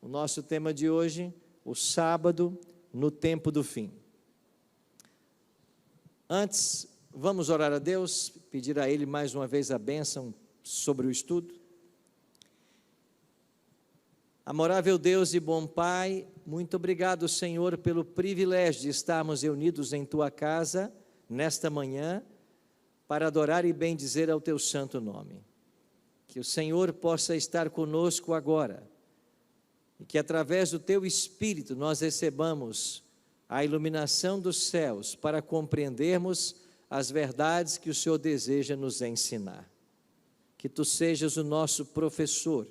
O nosso tema de hoje, o sábado no tempo do fim. Antes, vamos orar a Deus, pedir a Ele mais uma vez a bênção sobre o estudo. Amorável Deus e bom Pai, muito obrigado, Senhor, pelo privilégio de estarmos reunidos em Tua casa, nesta manhã, para adorar e bendizer ao Teu santo nome. Que o Senhor possa estar conosco agora, e que através do Teu Espírito nós recebamos a iluminação dos céus para compreendermos as verdades que o Senhor deseja nos ensinar. Que Tu sejas o nosso professor.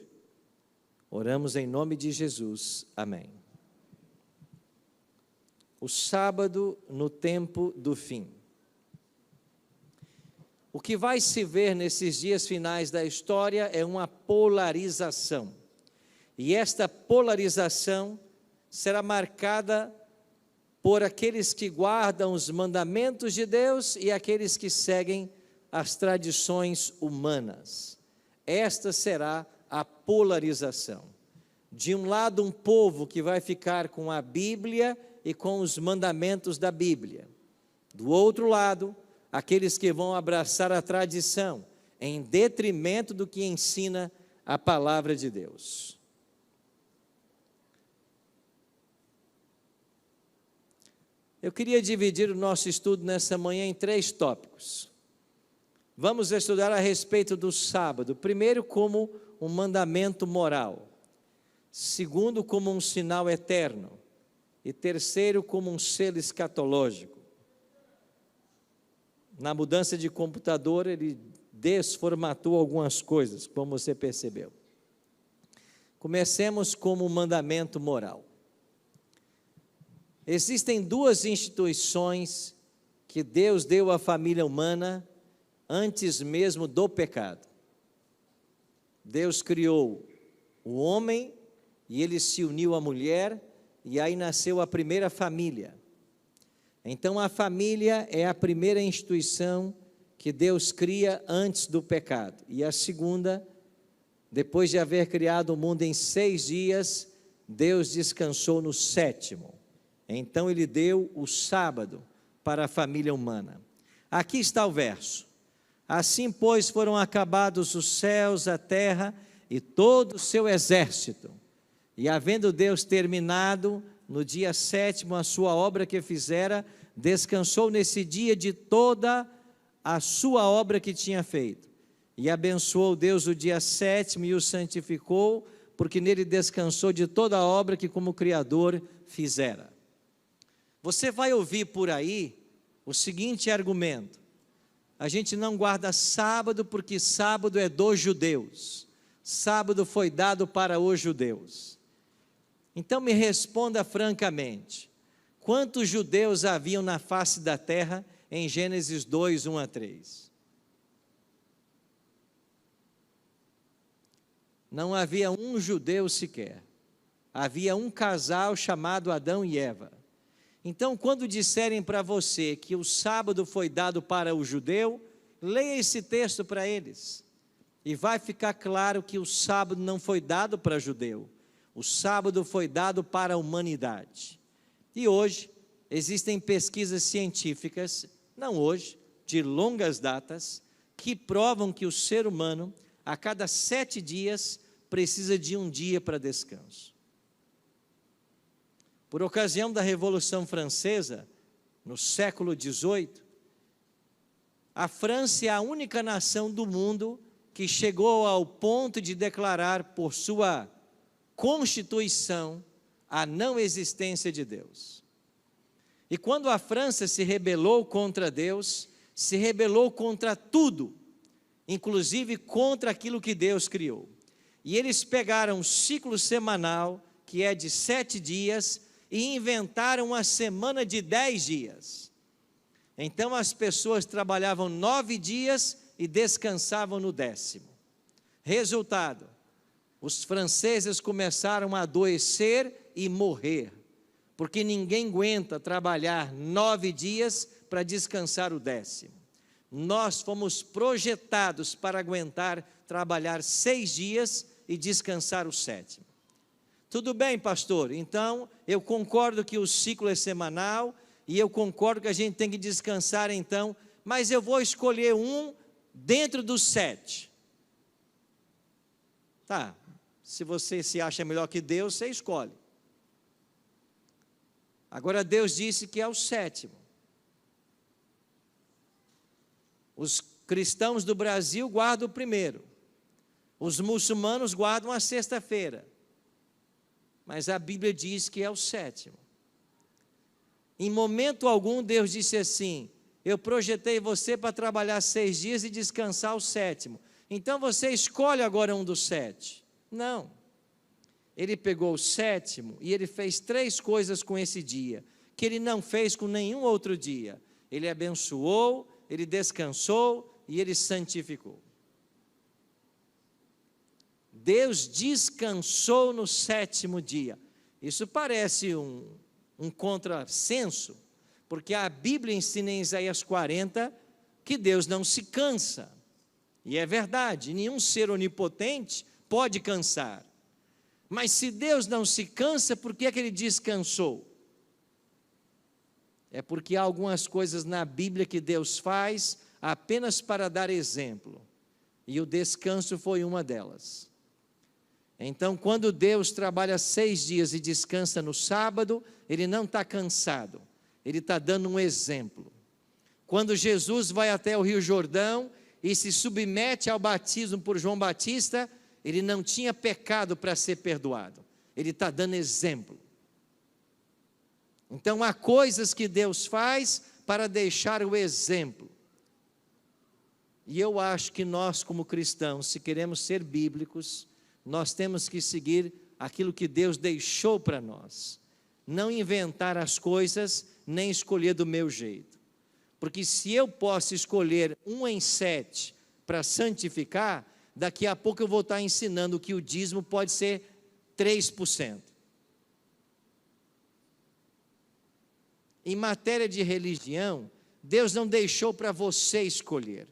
Oramos em nome de Jesus. Amém. O sábado no tempo do fim. O que vai se ver nesses dias finais da história é uma polarização. E esta polarização será marcada por aqueles que guardam os mandamentos de Deus e aqueles que seguem as tradições humanas. Esta será a polarização. De um lado, um povo que vai ficar com a Bíblia e com os mandamentos da Bíblia. Do outro lado, aqueles que vão abraçar a tradição, em detrimento do que ensina a palavra de Deus. Eu queria dividir o nosso estudo nessa manhã em 3 tópicos. Vamos estudar a respeito do sábado. Primeiro, como um mandamento moral. Segundo, como um sinal eterno. E terceiro, como um selo escatológico. Na mudança de computador, ele desformatou algumas coisas, como você percebeu. Comecemos como um mandamento moral. Existem 2 instituições que Deus deu à família humana antes mesmo do pecado. Deus criou o homem e ele se uniu à mulher e aí nasceu a primeira família. Então a família é a primeira instituição que Deus cria antes do pecado. E a segunda, depois de haver criado o mundo em 6 dias, Deus descansou no 7º. Então ele deu o sábado para a família humana. Aqui está o verso. Assim, pois, foram acabados os céus, a terra e todo o seu exército. E havendo Deus terminado no dia 7º a sua obra que fizera, descansou nesse dia de toda a sua obra que tinha feito. E abençoou Deus o dia 7º e o santificou, porque nele descansou de toda a obra que como Criador fizera. Você vai ouvir por aí o seguinte argumento: a gente não guarda sábado porque sábado é dos judeus, sábado foi dado para os judeus. Então me responda francamente, quantos judeus haviam na face da terra em Gênesis 2, 1 a 3? Não havia um judeu sequer, havia um casal chamado Adão e Eva. Então, quando disserem para você que o sábado foi dado para o judeu, leia esse texto para eles. E vai ficar claro que o sábado não foi dado para judeu. O sábado foi dado para a humanidade. E hoje, existem pesquisas científicas, não hoje, de longas datas, que provam que o ser humano, a cada 7 dias, precisa de um dia para descanso. Por ocasião da Revolução Francesa, no século XVIII, a França é a única nação do mundo que chegou ao ponto de declarar por sua Constituição a não existência de Deus. E quando a França se rebelou contra Deus, se rebelou contra tudo, inclusive contra aquilo que Deus criou. E eles pegaram um ciclo semanal, que é de 7 dias, e inventaram uma semana de 10 dias. Então as pessoas trabalhavam 9 dias e descansavam no 10º. Resultado, os franceses começaram a adoecer e morrer, porque ninguém aguenta trabalhar 9 dias para descansar o 10º. Nós fomos projetados para aguentar trabalhar 6 dias e descansar o 7º. Tudo bem, pastor, então eu concordo que o ciclo é semanal, e eu concordo que a gente tem que descansar então, mas eu vou escolher um dentro dos 7. Tá, se você se acha melhor que Deus, você escolhe. Agora Deus disse que é o 7º. Os cristãos do Brasil guardam o 1º. Os muçulmanos guardam a sexta-feira. Mas a Bíblia diz que é o 7º. Em momento algum Deus disse assim: eu projetei você para trabalhar 6 dias e descansar o 7º. Então você escolhe agora um dos 7. Não. Ele pegou o 7º e ele fez 3 coisas com esse dia, que ele não fez com nenhum outro dia. Ele abençoou, ele descansou e ele santificou. Deus descansou no 7º dia. Isso parece um contrassenso, porque a Bíblia ensina em Isaías 40 que Deus não se cansa. E é verdade, nenhum ser onipotente pode cansar. Mas se Deus não se cansa, por que é que ele descansou? É porque há algumas coisas na Bíblia que Deus faz apenas para dar exemplo. E o descanso foi uma delas. Então, quando Deus trabalha 6 dias e descansa no sábado, ele não está cansado, ele está dando um exemplo. Quando Jesus vai até o Rio Jordão e se submete ao batismo por João Batista, ele não tinha pecado para ser perdoado, ele está dando exemplo. Então, há coisas que Deus faz para deixar o exemplo. E eu acho que nós, como cristãos, se queremos ser bíblicos, nós temos que seguir aquilo que Deus deixou para nós. Não inventar as coisas, nem escolher do meu jeito. Porque se eu posso escolher 1 em 7 para santificar, daqui a pouco eu vou estar ensinando que o dízimo pode ser 3%. Em matéria de religião, Deus não deixou para você escolher.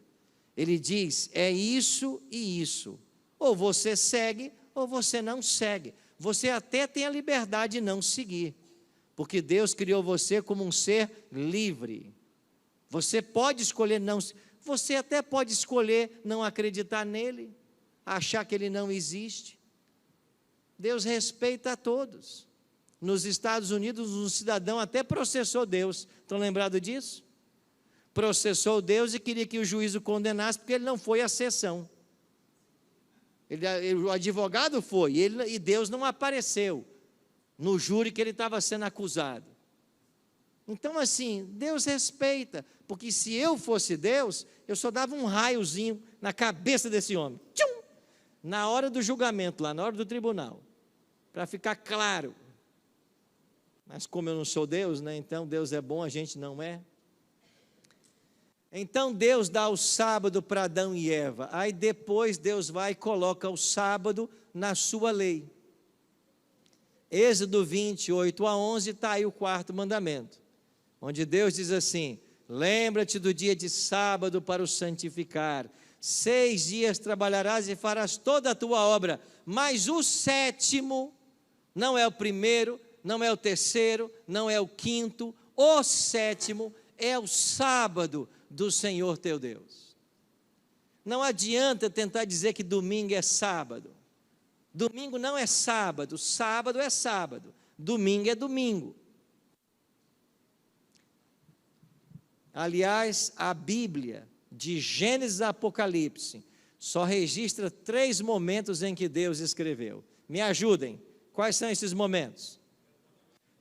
Ele diz, é isso e isso. Ou você segue, ou você não segue. Você até tem a liberdade de não seguir, porque Deus criou você como um ser livre. Você pode escolher não, você até pode escolher não acreditar nele, achar que ele não existe. Deus respeita a todos. Nos Estados Unidos, um cidadão até processou Deus. Estão lembrados disso? Processou Deus e queria que o juiz o condenasse, porque ele não foi à sessão. O advogado foi, e Deus não apareceu no júri que ele estava sendo acusado. Então assim, Deus respeita, porque se eu fosse Deus, eu só dava um raiozinho na cabeça desse homem, tchum, na hora do julgamento lá, na hora do tribunal, para ficar claro. Mas como eu não sou Deus, né? Então Deus é bom, a gente não é. Então Deus dá o sábado para Adão e Eva, aí depois Deus vai e coloca o sábado na sua lei. Êxodo 28:11 está aí o 4º mandamento, onde Deus diz assim, lembra-te do dia de sábado para o santificar, 6 dias trabalharás e farás toda a tua obra, mas o 7º, não é o 1º, não é o 3º, não é o 5º, o 7º é o sábado do Senhor teu Deus. Não adianta tentar dizer que domingo é sábado. Domingo não é sábado, sábado é sábado, domingo é domingo. Aliás, a Bíblia, de Gênesis a Apocalipse, só registra 3 momentos em que Deus escreveu. Me ajudem, quais são esses momentos?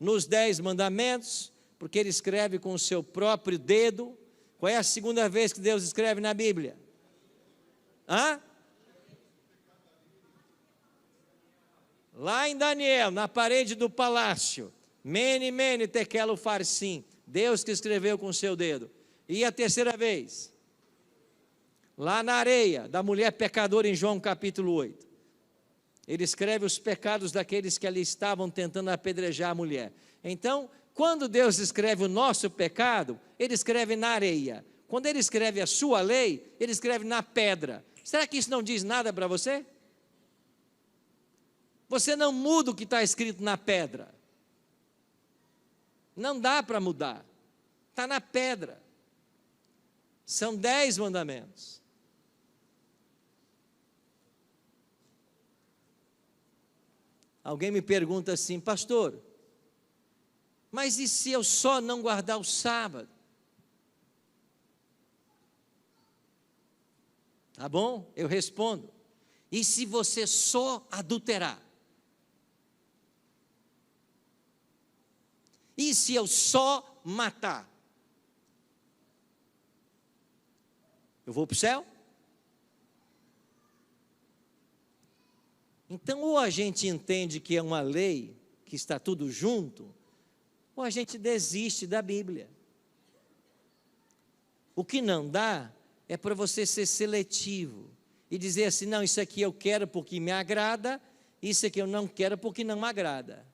Nos 10 mandamentos, porque ele escreve com o seu próprio dedo. Qual é a segunda vez que Deus escreve na Bíblia? Hã? Lá em Daniel, na parede do palácio. Mene, mene, tekel ufarsim. Deus que escreveu com o seu dedo. E a terceira vez? Lá na areia, da mulher pecadora em João capítulo 8. Ele escreve os pecados daqueles que ali estavam tentando apedrejar a mulher. Então, quando Deus escreve o nosso pecado, ele escreve na areia. Quando ele escreve a sua lei, ele escreve na pedra. Será que isso não diz nada para você? Você não muda o que está escrito na pedra. Não dá para mudar. Está na pedra. São 10 mandamentos. Alguém me pergunta assim, pastor, mas e se eu só não guardar o sábado? Tá bom? Eu respondo. E se você só adulterar? E se eu só matar? Eu vou para o céu? Então, ou a gente entende que é uma lei, que está tudo junto, ou a gente desiste da Bíblia. O que não dá é para você ser seletivo e dizer assim, não, isso aqui eu quero porque me agrada, isso aqui eu não quero porque não me agrada.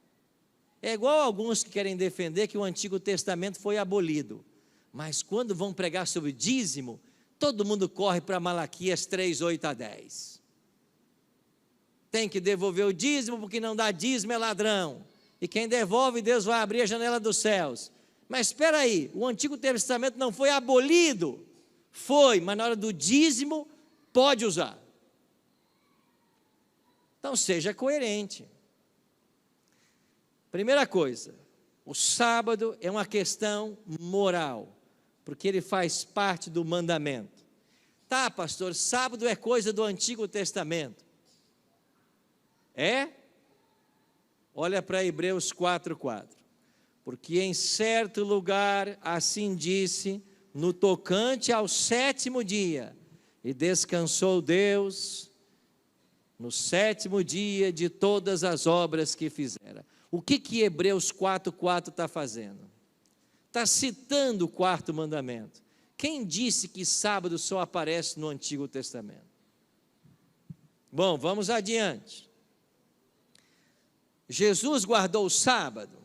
É igual alguns que querem defender que o Antigo Testamento foi abolido, mas quando vão pregar sobre dízimo, todo mundo corre para Malaquias 3, 8 a 10. Tem que devolver o dízimo, porque não dá dízimo é ladrão. E quem devolve, Deus vai abrir a janela dos céus. Mas espera aí, o Antigo Testamento não foi abolido. Foi, mas na hora do dízimo, pode usar. Então seja coerente. Primeira coisa, o sábado é uma questão moral, porque ele faz parte do mandamento. Tá, pastor, sábado é coisa do Antigo Testamento. É? Olha para Hebreus 4:4. Porque em certo lugar assim disse, no tocante ao 7º dia, e descansou Deus no 7º dia de todas as obras que fizera. O que Hebreus 4:4 está fazendo? Está citando o 4º mandamento. Quem disse que sábado só aparece no Antigo Testamento? Bom, vamos adiante. Jesus guardou o sábado,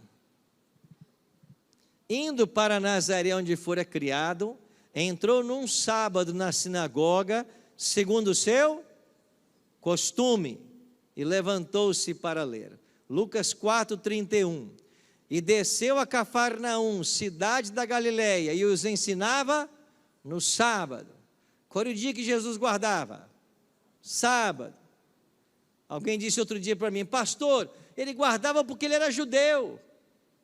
indo para Nazaré, onde fora criado, entrou num sábado na sinagoga, segundo o seu costume, e levantou-se para ler. Lucas 4:31. E desceu a Cafarnaum, cidade da Galileia, e os ensinava no sábado. Qual era o dia que Jesus guardava? Sábado. Alguém disse outro dia para mim, pastor, ele guardava porque ele era judeu.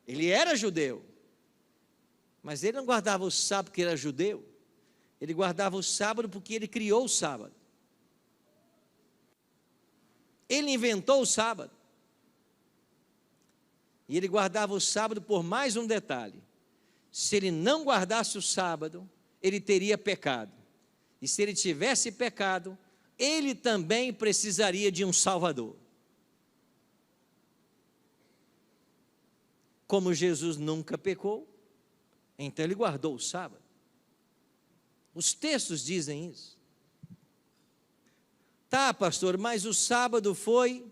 Ele era judeu. Mas ele não guardava o sábado porque era judeu. Ele guardava o sábado porque ele criou o sábado. Ele inventou o sábado. E ele guardava o sábado por mais um detalhe. Se ele não guardasse o sábado, ele teria pecado. E se ele tivesse pecado, ele também precisaria de um Salvador. Como Jesus nunca pecou, então ele guardou o sábado. Os textos dizem isso. Tá, pastor, mas o sábado foi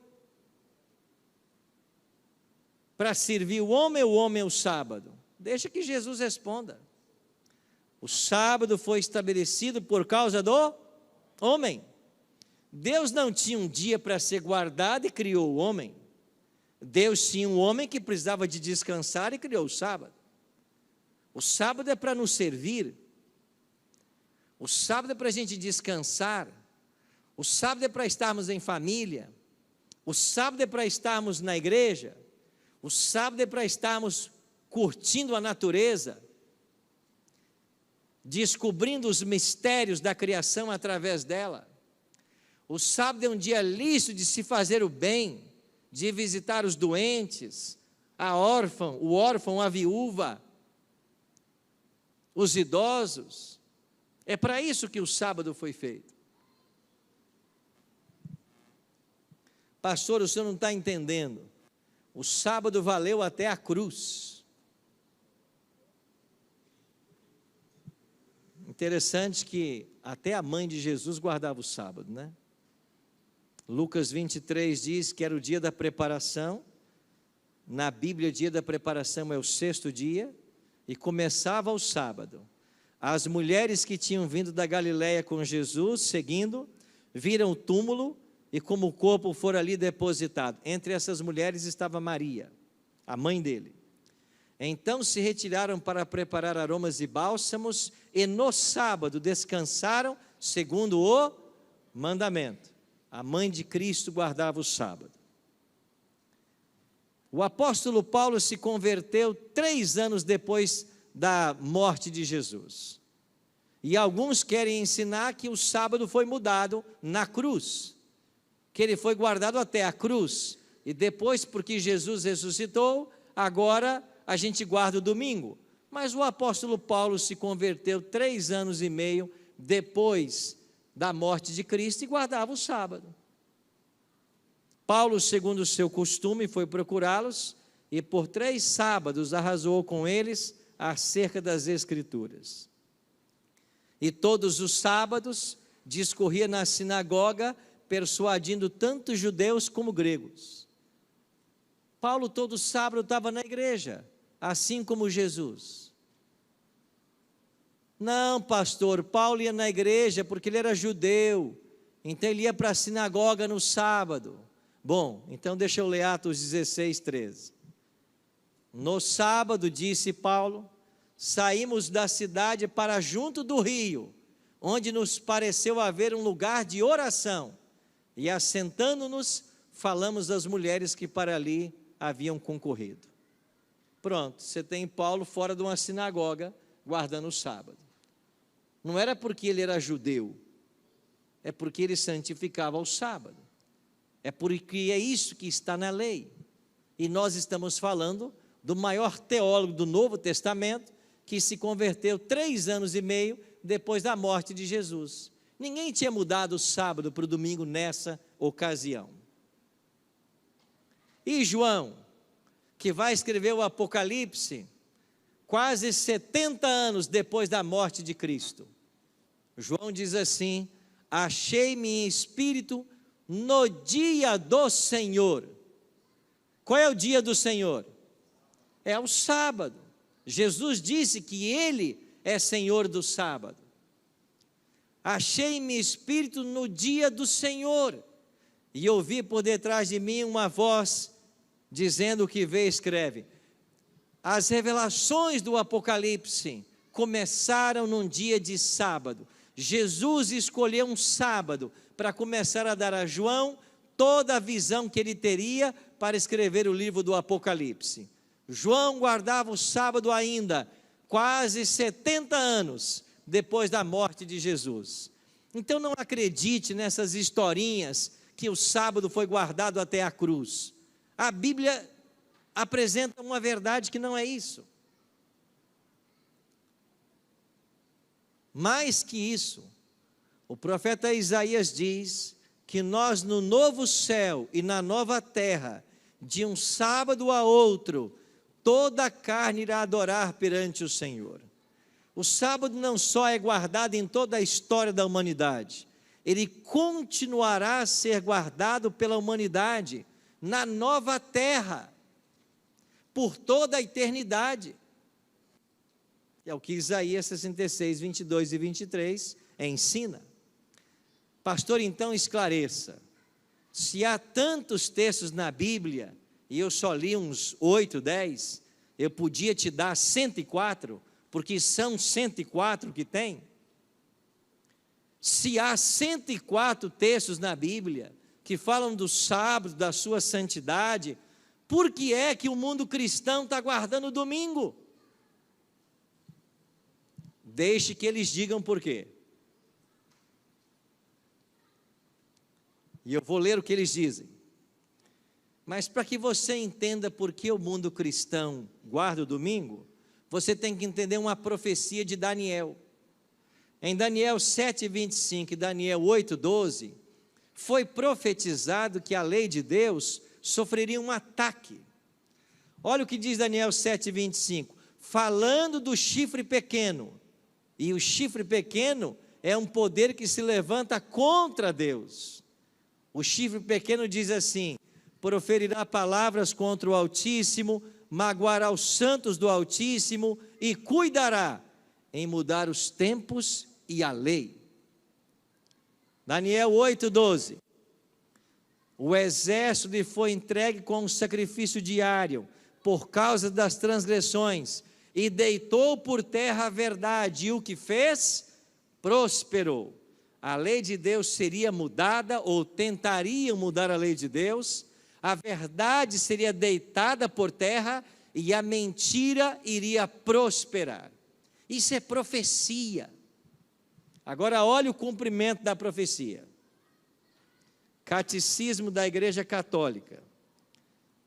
para servir o homem o sábado? Deixa que Jesus responda. O sábado foi estabelecido por causa do homem. Deus não tinha um dia para ser guardado e criou o homem. Deus tinha um homem que precisava de descansar e criou o sábado. O sábado é para nos servir. O sábado é para a gente descansar. O sábado é para estarmos em família. O sábado é para estarmos na igreja. O sábado é para estarmos curtindo a natureza, descobrindo os mistérios da criação através dela. O sábado é um dia lícito de se fazer o bem, de visitar os doentes, o órfão, a viúva, os idosos. É para isso que o sábado foi feito. Pastor, o senhor não está entendendo. O sábado valeu até a cruz. Interessante que até a mãe de Jesus guardava o sábado, né? Lucas 23 diz que era o dia da preparação. Na Bíblia, o dia da preparação é o 6º dia e começava o sábado. As mulheres que tinham vindo da Galileia com Jesus, seguindo, viram o túmulo e como o corpo for ali depositado. Entre essas mulheres estava Maria, a mãe dele. Então se retiraram para preparar aromas e bálsamos, e no sábado descansaram, segundo o mandamento. A mãe de Cristo guardava o sábado. O apóstolo Paulo se converteu 3 anos depois da morte de Jesus. E alguns querem ensinar que o sábado foi mudado na cruz, que ele foi guardado até a cruz, e depois, porque Jesus ressuscitou, agora a gente guarda o domingo. Mas o apóstolo Paulo se converteu 3 anos e meio depois da morte de Cristo e guardava o sábado. Paulo, segundo o seu costume, foi procurá-los e por 3 sábados arrasou com eles acerca das Escrituras. E todos os sábados discorria na sinagoga, persuadindo tanto judeus como gregos. Paulo todo sábado estava na igreja, assim como Jesus. Não, pastor, Paulo ia na igreja porque ele era judeu, então ele ia para a sinagoga no sábado. Bom, então deixa eu ler Atos 16, 13. No sábado, disse Paulo, saímos da cidade para junto do rio, onde nos pareceu haver um lugar de oração, e assentando-nos, falamos das mulheres que para ali haviam concorrido. Pronto, você tem Paulo fora de uma sinagoga, guardando o sábado. Não era porque ele era judeu, é porque ele santificava o sábado. É porque é isso que está na lei. E nós estamos falando do maior teólogo do Novo Testamento, que se converteu 3 anos e meio depois da morte de Jesus. Ninguém tinha mudado o sábado para o domingo nessa ocasião. E João, que vai escrever o Apocalipse, quase 70 anos depois da morte de Cristo. João diz assim: achei-me em espírito no dia do Senhor. Qual é o dia do Senhor? É o sábado. Jesus disse que Ele é Senhor do sábado. Achei-me espírito no dia do Senhor, e ouvi por detrás de mim uma voz, dizendo o que vê, escreve. As revelações do Apocalipse começaram num dia de sábado. Jesus escolheu um sábado para começar a dar a João toda a visão que ele teria para escrever o livro do Apocalipse. João guardava o sábado ainda, quase 70 anos depois da morte de Jesus. Então não acredite nessas historinhas que o sábado foi guardado até a cruz. A Bíblia apresenta uma verdade que não é isso. Mais que isso, o profeta Isaías diz que nós no novo céu e na nova terra, de um sábado a outro, toda a carne irá adorar perante o Senhor. O sábado não só é guardado em toda a história da humanidade, ele continuará a ser guardado pela humanidade na nova terra, por toda a eternidade. É o que Isaías 66, 22 e 23 ensina. Pastor, então esclareça, se há tantos textos na Bíblia, e eu só li uns 8, 10, eu podia te dar 104, porque são 104 que tem. Se há 104 textos na Bíblia, que falam do sábado, da sua santidade, por que é que o mundo cristão está guardando o domingo? Deixe que eles digam por quê. E eu vou ler o que eles dizem. Mas para que você entenda por que o mundo cristão guarda o domingo, você tem que entender uma profecia de Daniel. Em Daniel 7:25 e Daniel 8:12, foi profetizado que a lei de Deus sofreria um ataque. Olha o que diz Daniel 7:25, falando do chifre pequeno. E o chifre pequeno é um poder que se levanta contra Deus. O chifre pequeno diz assim: proferirá palavras contra o Altíssimo, magoará os santos do Altíssimo e cuidará em mudar os tempos e a lei. Daniel 8:12, O exército lhe foi entregue com um sacrifício diário, por causa das transgressões, e deitou por terra a verdade, e o que fez? Prosperou. A lei de Deus seria mudada, ou tentariam mudar a lei de Deus, a verdade seria deitada por terra, e a mentira iria prosperar. Isso é profecia. Agora olha o cumprimento da profecia. Catecismo da Igreja Católica,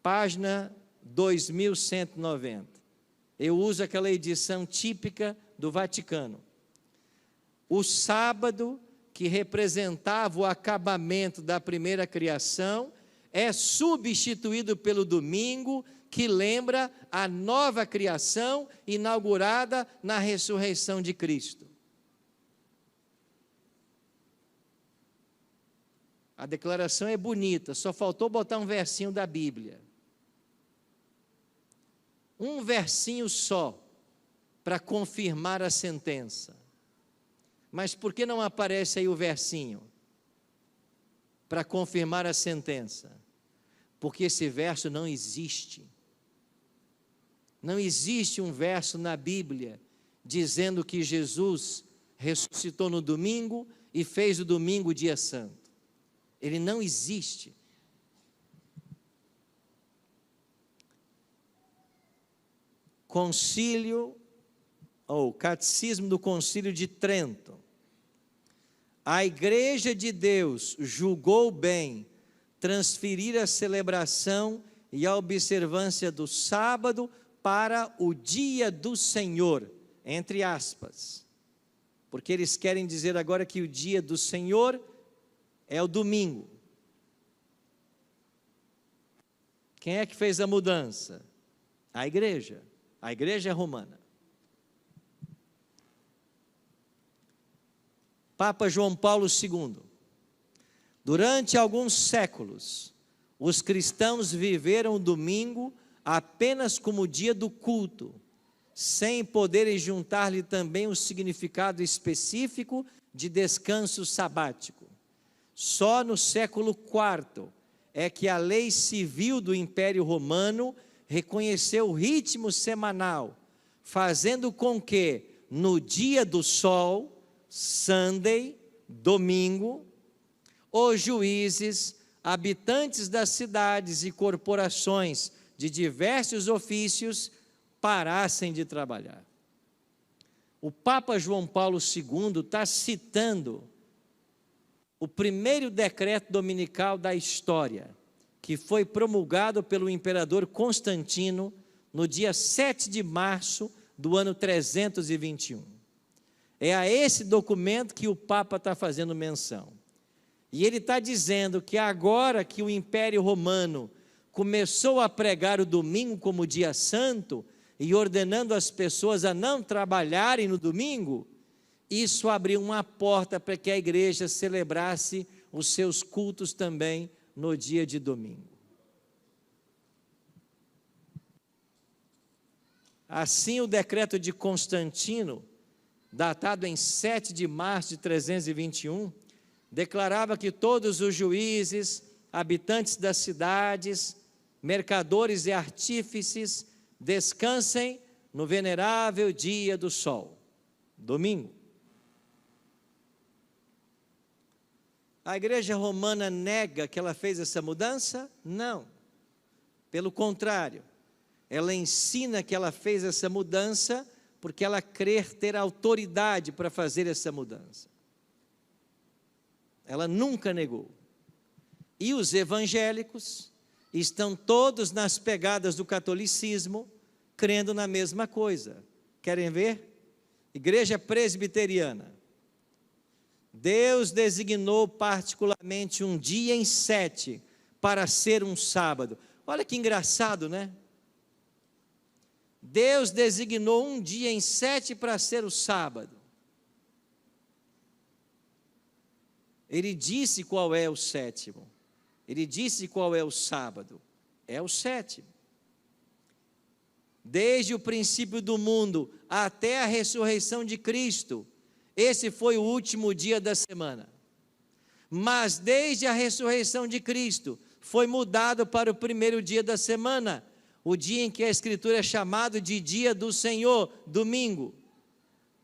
página 2190. Eu uso aquela edição típica do Vaticano. O sábado, que representava o acabamento da primeira criação, é substituído pelo domingo, que lembra a nova criação inaugurada na ressurreição de Cristo. A declaração é bonita, só faltou botar um versinho da Bíblia. Um versinho só, para confirmar a sentença. Mas por que não aparece aí o versinho? Para confirmar a sentença. Porque esse verso não existe. Não existe um verso na Bíblia dizendo que Jesus ressuscitou no domingo e fez o domingo dia santo. Ele não existe. Catecismo do Concílio de Trento. A Igreja de Deus julgou bem transferir a celebração e a observância do sábado para o dia do Senhor, entre aspas. Porque eles querem dizer agora que o dia do Senhor é o domingo. Quem é que fez a mudança? A igreja romana. Papa João Paulo II. Durante alguns séculos, os cristãos viveram o domingo apenas como dia do culto, sem poderem juntar-lhe também o significado específico de descanso sabático. Só no século IV é que a lei civil do Império Romano reconheceu o ritmo semanal, fazendo com que no dia do sol, Sunday, domingo, os juízes, habitantes das cidades e corporações de diversos ofícios parassem de trabalhar. O Papa João Paulo II está citando o primeiro decreto dominical da história, que foi promulgado pelo imperador Constantino no dia 7 de março do ano 321. É a esse documento que o Papa está fazendo menção. E ele está dizendo que agora que o Império Romano começou a pregar o domingo como dia santo e ordenando as pessoas a não trabalharem no domingo, isso abriu uma porta para que a igreja celebrasse os seus cultos também no dia de domingo. Assim, o decreto de Constantino, datado em 7 de março de 321, declarava que todos os juízes, habitantes das cidades, mercadores e artífices descansem no venerável dia do sol, domingo. A igreja romana nega que ela fez essa mudança? Não. Pelo contrário, ela ensina que ela fez essa mudança porque ela crê ter autoridade para fazer essa mudança. Ela nunca negou. E os evangélicos estão todos nas pegadas do catolicismo, crendo na mesma coisa. Querem ver? Igreja presbiteriana. Deus designou particularmente um dia em 7 para ser um sábado. Olha que engraçado, né? Deus designou um dia em 7 para ser o sábado. Ele disse qual é o sétimo. Ele disse qual é o sábado. É o sétimo. Desde o princípio do mundo até a ressurreição de Cristo, esse foi o último dia da semana. Mas desde a ressurreição de Cristo, foi mudado para o primeiro dia da semana, o dia em que a Escritura é chamado de dia do Senhor, domingo.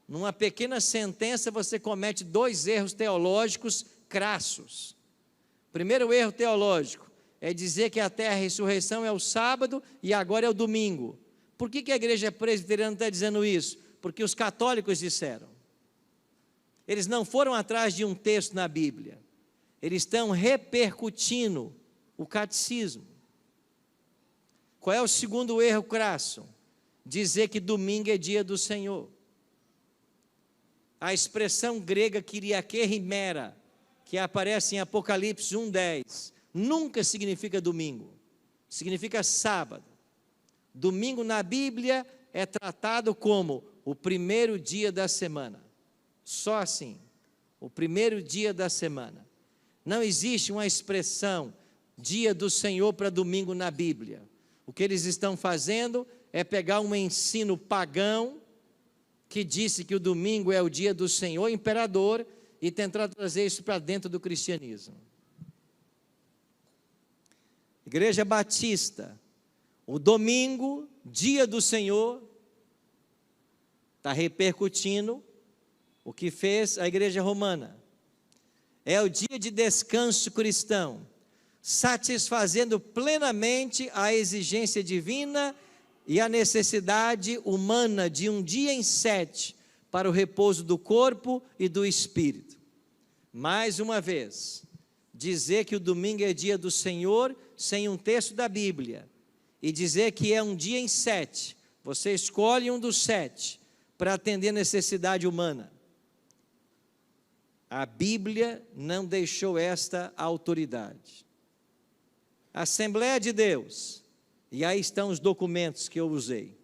Numa pequena sentença você comete 2 erros teológicos crassos. Primeiro erro teológico é dizer que até a ressurreição é o sábado e agora é o domingo. Por que a igreja presbiteriana está dizendo isso? Porque os católicos disseram. Eles não foram atrás de um texto na Bíblia. Eles estão repercutindo o catecismo. Qual é o segundo erro crasso? Dizer que domingo é dia do Senhor. A expressão grega Kyriake rimera, que aparece em Apocalipse 1:10, nunca significa domingo, significa sábado. Domingo na Bíblia é tratado como o primeiro dia da semana, só assim, o primeiro dia da semana. Não existe uma expressão dia do Senhor para domingo na Bíblia. O que eles estão fazendo é pegar um ensino pagão, que disse que o domingo é o dia do Senhor imperador, e tentar trazer isso para dentro do cristianismo. Igreja Batista, o domingo, dia do Senhor, está repercutindo o que fez a igreja romana. É o dia de descanso cristão, satisfazendo plenamente a exigência divina e a necessidade humana de um dia em 7 para o repouso do corpo e do espírito. Mais uma vez, dizer que o domingo é dia do Senhor sem um texto da Bíblia e dizer que é um dia em 7, você escolhe um dos 7 para atender a necessidade humana. A Bíblia não deixou esta autoridade. Assembleia de Deus, e aí estão os documentos que eu usei.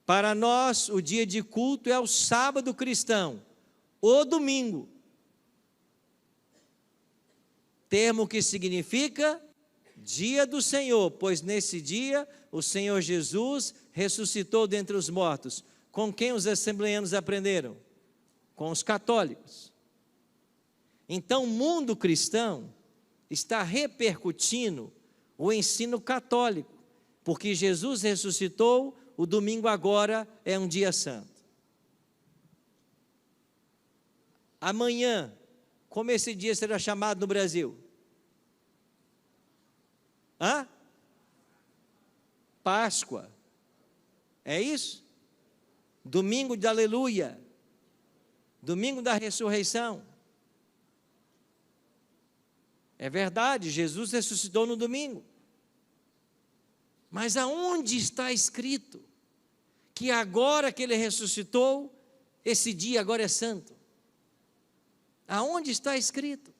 Para nós, o dia de culto é o sábado cristão, o domingo. Termo que significa dia do Senhor, pois nesse dia o Senhor Jesus ressuscitou dentre os mortos. Com quem os assembleanos aprenderam? Com os católicos. Então o mundo cristão está repercutindo o ensino católico, porque Jesus ressuscitou, o domingo agora é um dia santo. Amanhã, como esse dia será chamado no Brasil? Páscoa. É isso? Domingo de aleluia. Domingo da ressurreição. É verdade, Jesus ressuscitou no domingo. Mas aonde está escrito que agora que ele ressuscitou, esse dia agora é santo? Aonde está escrito?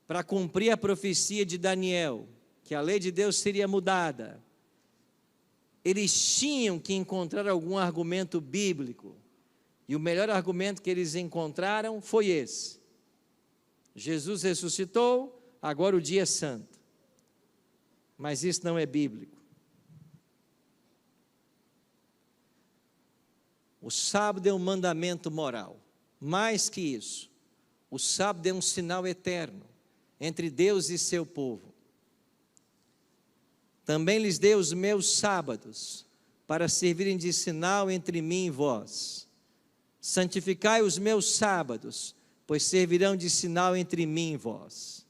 Para cumprir a profecia de Daniel, que a lei de Deus seria mudada, eles tinham que encontrar algum argumento bíblico, e o melhor argumento que eles encontraram foi esse: Jesus ressuscitou, agora o dia é santo. Mas isso não é bíblico. O sábado é um mandamento moral. Mais que isso, o sábado é um sinal eterno entre Deus e seu povo. Também lhes dei os meus sábados, para servirem de sinal entre mim e vós. Santificai os meus sábados, pois servirão de sinal entre mim e vós.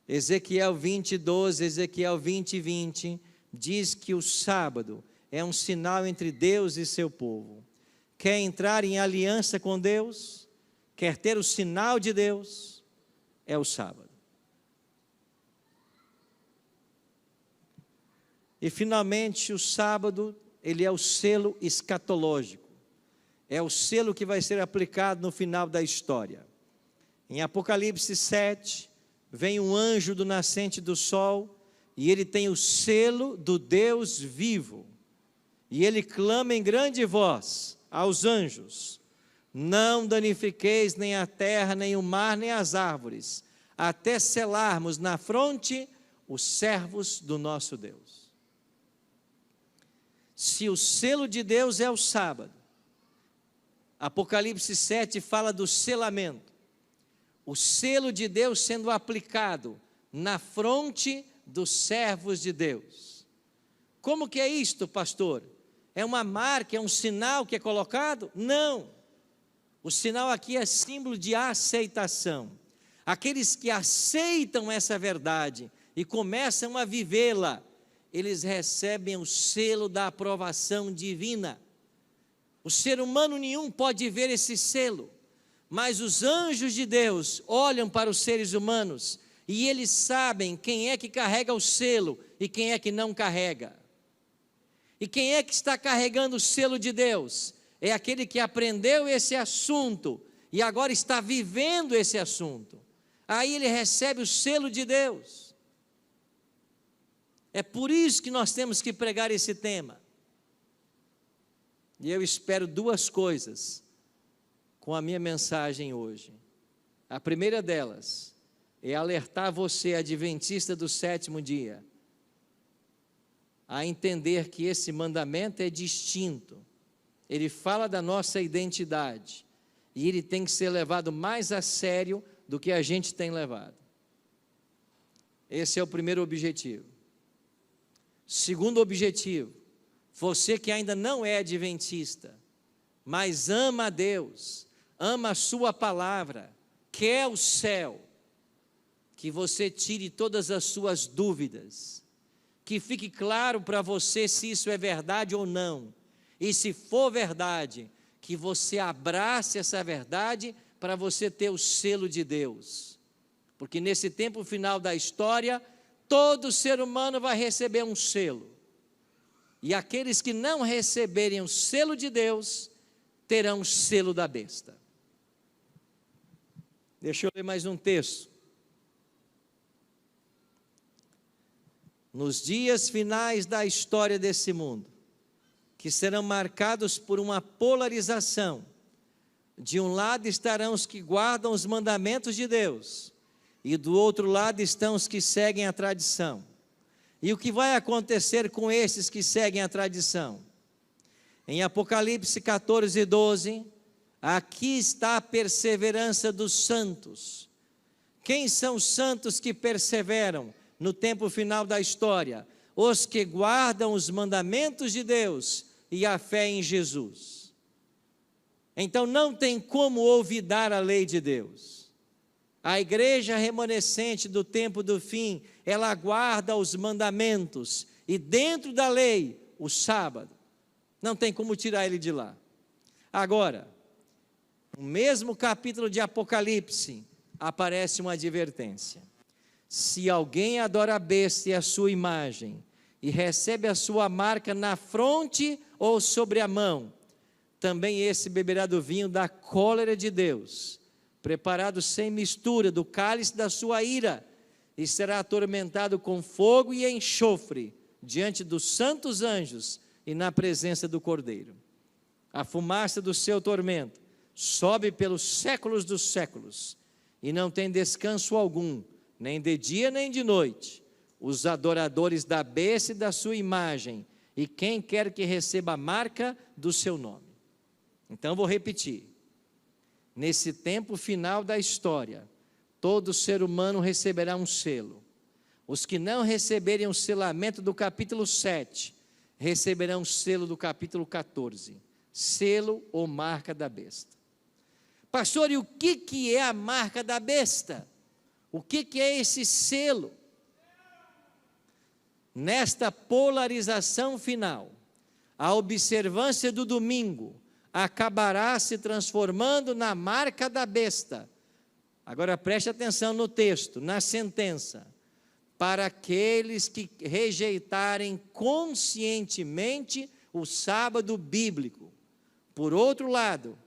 Ezequiel 20:12, Ezequiel 20:20, diz que o sábado é um sinal entre Deus e seu povo. Quer entrar em aliança com Deus? Quer ter o sinal de Deus? É o sábado. E finalmente o sábado, ele é o selo escatológico. É o selo que vai ser aplicado no final da história. Em Apocalipse 7, vem um anjo do nascente do sol, e ele tem o selo do Deus vivo. E ele clama em grande voz aos anjos: não danifiqueis nem a terra, nem o mar, nem as árvores, até selarmos na fronte os servos do nosso Deus. Se o selo de Deus é o sábado, Apocalipse 7 fala do selamento. O selo de Deus sendo aplicado na fronte dos servos de Deus. Como que é isto, pastor? É uma marca, é um sinal que é colocado? Não. O sinal aqui é símbolo de aceitação. Aqueles que aceitam essa verdade e começam a vivê-la, eles recebem o selo da aprovação divina. O ser humano nenhum pode ver esse selo, mas os anjos de Deus olham para os seres humanos e eles sabem quem é que carrega o selo e quem é que não carrega. E quem é que está carregando o selo de Deus? É aquele que aprendeu esse assunto e agora está vivendo esse assunto. Aí ele recebe o selo de Deus. É por isso que nós temos que pregar esse tema. E eu espero duas coisas com a minha mensagem hoje. A primeira delas é alertar você, adventista do sétimo dia, a entender que esse mandamento é distinto. Ele fala da nossa identidade e ele tem que ser levado mais a sério do que a gente tem levado. Esse é o primeiro objetivo. Segundo objetivo, você que ainda não é adventista, mas ama a Deus, ama a sua palavra, quer o céu, que você tire todas as suas dúvidas, que fique claro para você se isso é verdade ou não, e se for verdade, que você abrace essa verdade para você ter o selo de Deus, porque nesse tempo final da história, todo ser humano vai receber um selo, e aqueles que não receberem o selo de Deus, terão o selo da besta. Deixa eu ler mais um texto. Nos dias finais da história desse mundo, que serão marcados por uma polarização, de um lado estarão os que guardam os mandamentos de Deus, e do outro lado estão os que seguem a tradição. E o que vai acontecer com esses que seguem a tradição? Em Apocalipse 14, 12, aqui está a perseverança dos santos. Quem são os santos que perseveram no tempo final da história? Os que guardam os mandamentos de Deus e a fé em Jesus. Então não tem como olvidar a lei de Deus. A igreja remanescente do tempo do fim, ela guarda os mandamentos e dentro da lei, o sábado. Não tem como tirar ele de lá. Agora, no mesmo capítulo de Apocalipse, aparece uma advertência. Se alguém adora a besta e a sua imagem, e recebe a sua marca na fronte ou sobre a mão, também esse beberá do vinho da cólera de Deus, preparado sem mistura do cálice da sua ira, e será atormentado com fogo e enxofre, diante dos santos anjos e na presença do Cordeiro. A fumaça do seu tormento sobe pelos séculos dos séculos, e não tem descanso algum, nem de dia nem de noite, os adoradores da besta e da sua imagem, e quem quer que receba a marca do seu nome. Então vou repetir, nesse tempo final da história, todo ser humano receberá um selo. Os que não receberem o selamento do capítulo 7, receberão o selo do capítulo 14, selo ou marca da besta. Pastor, e o que é a marca da besta? O que é esse selo? Nesta polarização final, a observância do domingo acabará se transformando na marca da besta. Agora preste atenção no texto, na sentença. Para aqueles que rejeitarem conscientemente o sábado bíblico. Por outro lado,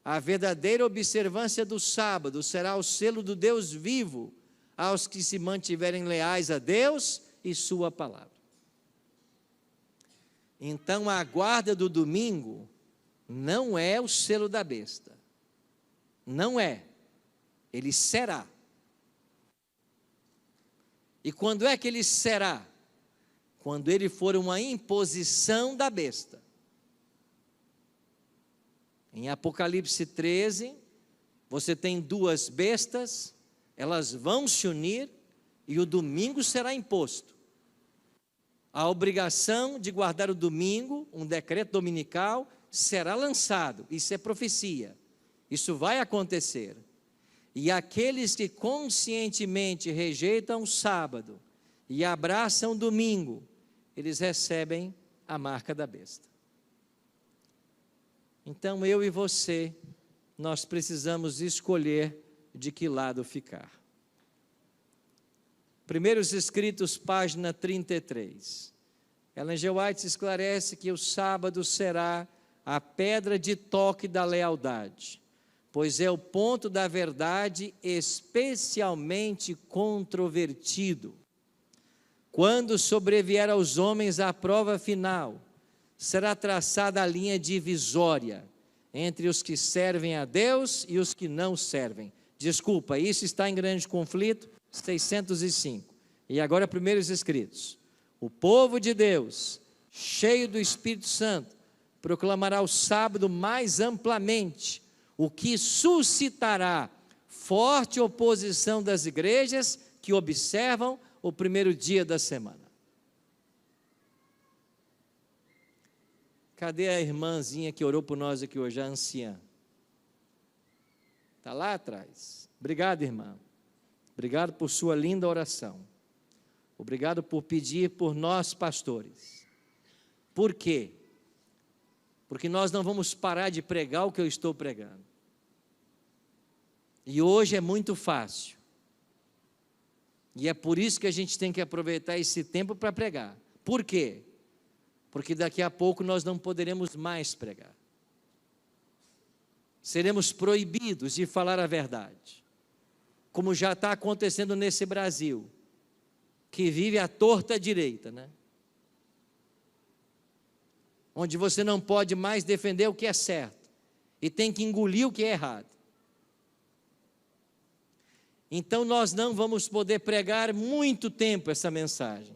a verdadeira observância do sábado será o selo do Deus vivo aos que se mantiverem leais a Deus e sua palavra. Então a guarda do domingo não é o selo da besta. Não é. Ele será. E quando é que ele será? Quando ele for uma imposição da besta. Em Apocalipse 13, você tem duas bestas, elas vão se unir e o domingo será imposto. A obrigação de guardar o domingo, um decreto dominical, será lançado. Isso é profecia. Isso vai acontecer. E aqueles que conscientemente rejeitam o sábado e abraçam o domingo, eles recebem a marca da besta. Então eu e você, nós precisamos escolher de que lado ficar. Primeiros Escritos, página 33. Ellen G. White esclarece que o sábado será a pedra de toque da lealdade, pois é o ponto da verdade especialmente controvertido. Quando sobrevier aos homens a prova final, será traçada a linha divisória entre os que servem a Deus e os que não servem. Desculpa, isso está em grande conflito, 605. E agora, primeiros escritos. O povo de Deus, cheio do Espírito Santo, proclamará o sábado mais amplamente, o que suscitará forte oposição das igrejas que observam o primeiro dia da semana. Cadê a irmãzinha que orou por nós aqui hoje, a anciã? Está lá atrás. Obrigado, irmã. Obrigado por sua linda oração. Obrigado por pedir por nós, pastores. Por quê? Porque nós não vamos parar de pregar o que eu estou pregando. E hoje é muito fácil. E é por isso que a gente tem que aproveitar esse tempo para pregar. Por quê? Porque daqui a pouco nós não poderemos mais pregar. Seremos proibidos de falar a verdade. Como já está acontecendo nesse Brasil, que vive à torta direita, né? Onde você não pode mais defender o que é certo e tem que engolir o que é errado. Então nós não vamos poder pregar muito tempo essa mensagem.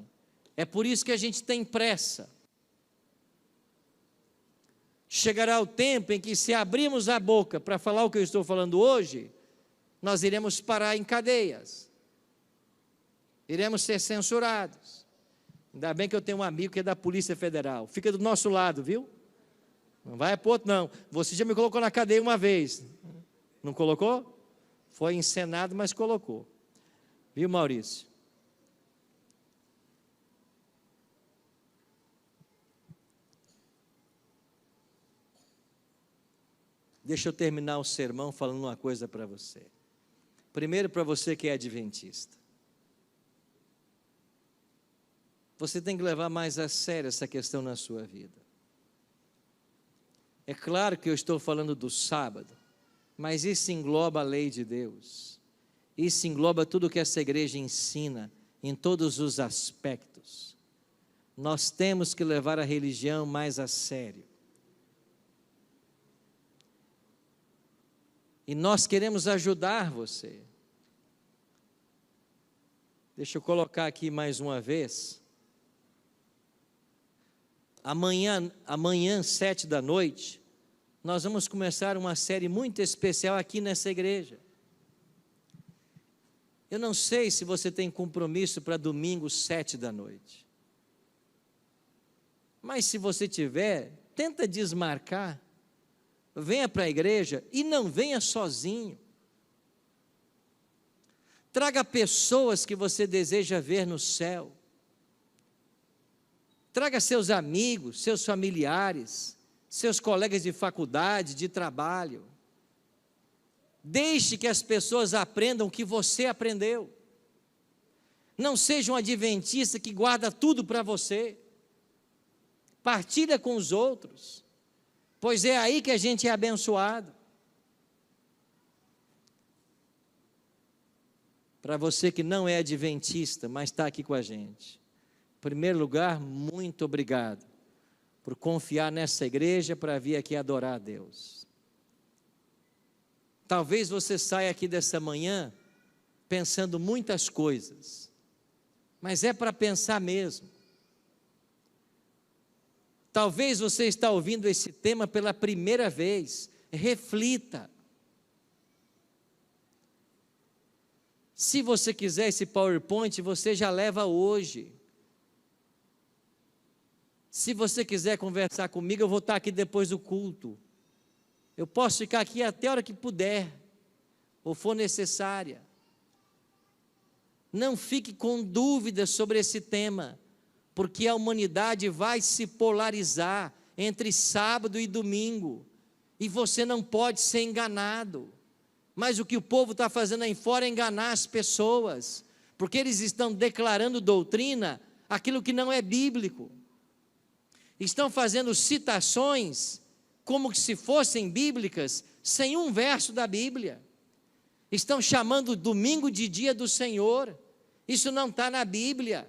É por isso que a gente tem pressa. Chegará o tempo em que, se abrirmos a boca para falar o que eu estou falando hoje, nós iremos parar em cadeias. Iremos ser censurados. Ainda bem que eu tenho um amigo que é da Polícia Federal. Fica do nosso lado, viu? Não vai para outro, não. Você já me colocou na cadeia uma vez. Não colocou? Foi encenado, mas colocou. Viu, Maurício? Deixa eu terminar o sermão falando uma coisa para você. Primeiro, para você que é adventista. Você tem que levar mais a sério essa questão na sua vida. É claro que eu estou falando do sábado, mas isso engloba a lei de Deus. Isso engloba tudo o que essa igreja ensina, em todos os aspectos. Nós temos que levar a religião mais a sério. E nós queremos ajudar você. Deixa eu colocar aqui mais uma vez. Amanhã, 7 da noite, nós vamos começar uma série muito especial aqui nessa igreja. Eu não sei se você tem compromisso para domingo, 7 da noite. Mas se você tiver, tenta desmarcar. Venha para a igreja e não venha sozinho. Traga pessoas que você deseja ver no céu. Traga seus amigos, seus familiares, seus colegas de faculdade, de trabalho. Deixe que as pessoas aprendam o que você aprendeu. Não seja um adventista que guarda tudo para você. Partilha com os outros, pois é aí que a gente é abençoado. Para você que não é adventista, mas está aqui com a gente. Em primeiro lugar, muito obrigado por confiar nessa igreja para vir aqui adorar a Deus. Talvez você saia aqui dessa manhã pensando muitas coisas, mas é para pensar mesmo. Talvez você está ouvindo esse tema pela primeira vez, reflita. Se você quiser esse PowerPoint, você já leva hoje. Se você quiser conversar comigo, eu vou estar aqui depois do culto. Eu posso ficar aqui até a hora que puder, ou for necessária. Não fique com dúvidas sobre esse tema, porque a humanidade vai se polarizar entre sábado e domingo, e você não pode ser enganado. Mas o que o povo está fazendo aí fora é enganar as pessoas, porque eles estão declarando doutrina, aquilo que não é bíblico. Estão fazendo citações, como se fossem bíblicas, sem um verso da Bíblia. Estão chamando o domingo de dia do Senhor, isso não está na Bíblia.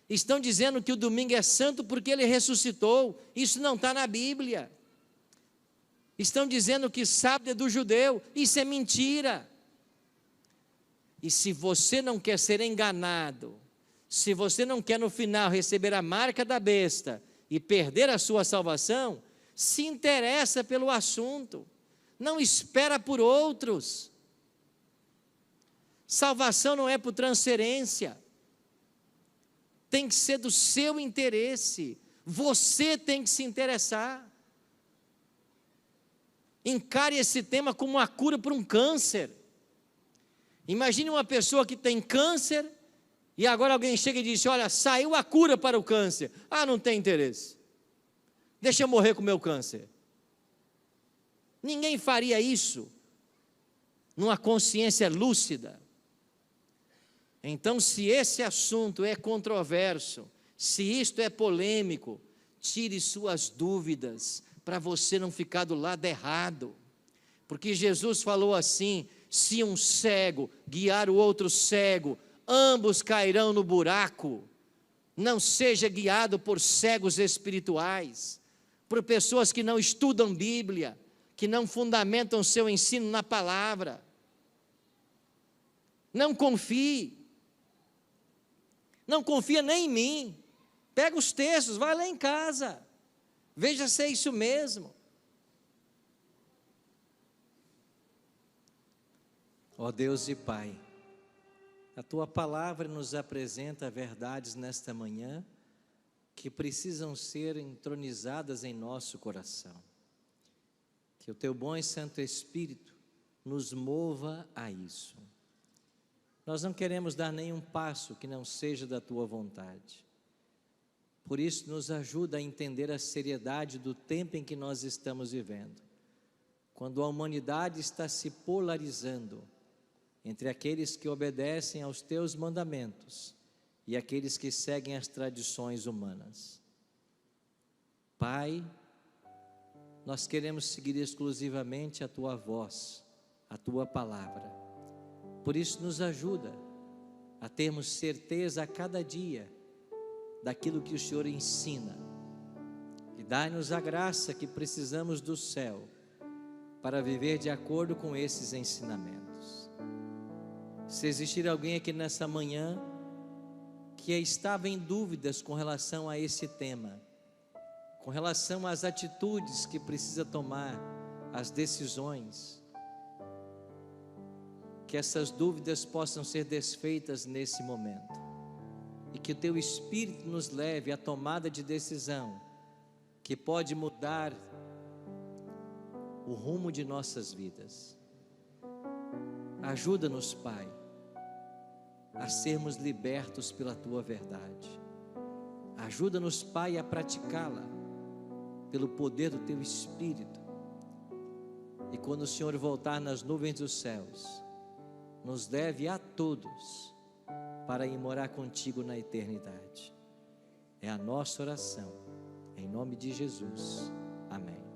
Estão dizendo que o domingo é santo porque ele ressuscitou, isso não está na Bíblia. Estão dizendo que sábado é do judeu, isso é mentira. E se você não quer ser enganado, se você não quer no final receber a marca da besta e perder a sua salvação, se interessa pelo assunto, não espera por outros. Salvação não é por transferência, tem que ser do seu interesse, você tem que se interessar. Encare esse tema como uma cura para um câncer. Imagine uma pessoa que tem câncer, e agora alguém chega e diz: olha, saiu a cura para o câncer. Ah, não tem interesse, deixa eu morrer com o meu câncer. Ninguém faria isso numa consciência lúcida. Então, se esse assunto é controverso, se isto é polêmico, tire suas dúvidas, para você não ficar do lado errado. Porque Jesus falou assim: se um cego guiar o outro cego, ambos cairão no buraco. Não seja guiado por cegos espirituais, por pessoas que não estudam Bíblia, que não fundamentam seu ensino na palavra. Não confie. Não confia nem em mim. Pega os textos, vai lá em casa. Veja se é isso mesmo. Ó Deus e Pai, a Tua palavra nos apresenta verdades nesta manhã que precisam ser entronizadas em nosso coração. Que o Teu bom e Santo Espírito nos mova a isso. Nós não queremos dar nenhum passo que não seja da Tua vontade. Por isso, nos ajuda a entender a seriedade do tempo em que nós estamos vivendo. Quando a humanidade está se polarizando entre aqueles que obedecem aos Teus mandamentos e aqueles que seguem as tradições humanas. Pai, nós queremos seguir exclusivamente a Tua voz, a Tua palavra. Por isso, nos ajuda a termos certeza a cada dia daquilo que o Senhor ensina, e dai-nos a graça que precisamos do céu para viver de acordo com esses ensinamentos. Se existir alguém aqui nessa manhã que estava em dúvidas com relação a esse tema, com relação às atitudes que precisa tomar, as decisões, que essas dúvidas possam ser desfeitas nesse momento. E que o Teu Espírito nos leve à tomada de decisão, que pode mudar o rumo de nossas vidas. Ajuda-nos, Pai, a sermos libertos pela Tua verdade. Ajuda-nos, Pai, a praticá-la, pelo poder do Teu Espírito. E quando o Senhor voltar nas nuvens dos céus, nos leve a todos para ir morar contigo na eternidade. É a nossa oração, em nome de Jesus. Amém.